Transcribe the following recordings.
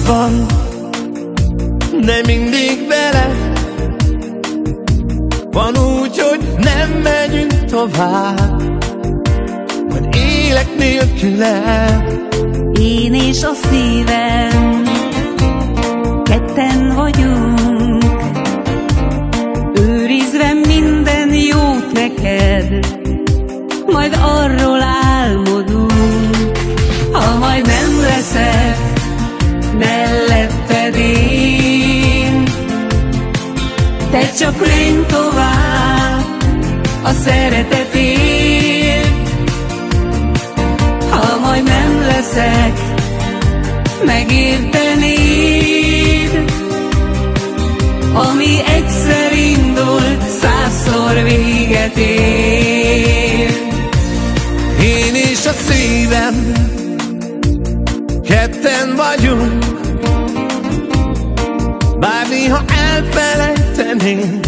van, de mindig veled. Van úgy, hogy nem megyünk tovább, majd élek nélküled. Én és a szívem, ketten vagyunk, őrizve minden jót neked, majd arról álmodunk. Ha majd nem leszek melletted én, te csak légy tovább a szeretetért. Ha majd nem leszek, megértenéd, ami egyszer indult, 100-szor véget ér. Én és a szívem, ketten vagyunk, bár néha elfelejtenénk,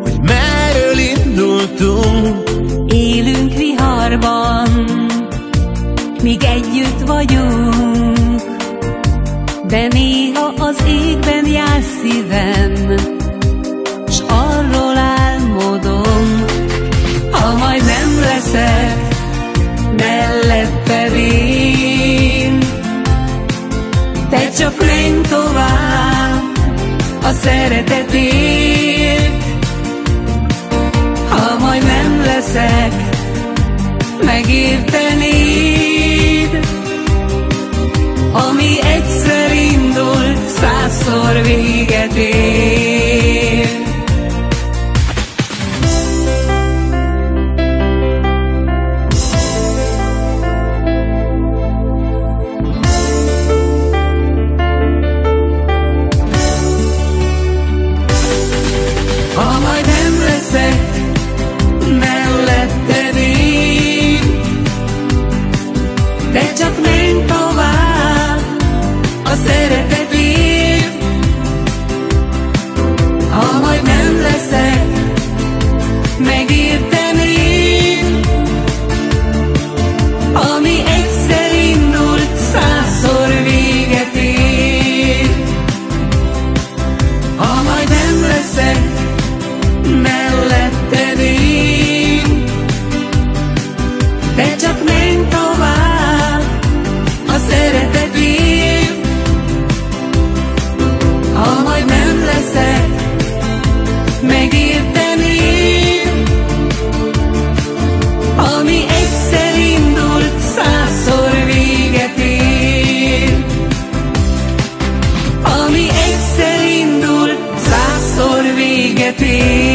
hogy merről indultunk. Élünk viharban, míg együtt vagyunk, de néha az égben jár szívem, s arról álmodom, ha majd nem leszek melletted én, te csak légy tovább a szeretetért. Ha majd nem leszek, megértenéd, ami egyszer indult, 100-szor véget ér. Ha majd nem leszek melletted én, de csak menj tovább a szeretetért. Ha majd nem leszek, megértenéd, ami egyszer indult, 100-szor véget ér. Ha majd nem leszek melletted én, de csak menj tovább a szeretetért. Ha majd nem leszek, megértenéd, ami egyszer indult, 100-szor véget ér. Ami egyszer indult, 100-szor véget ér.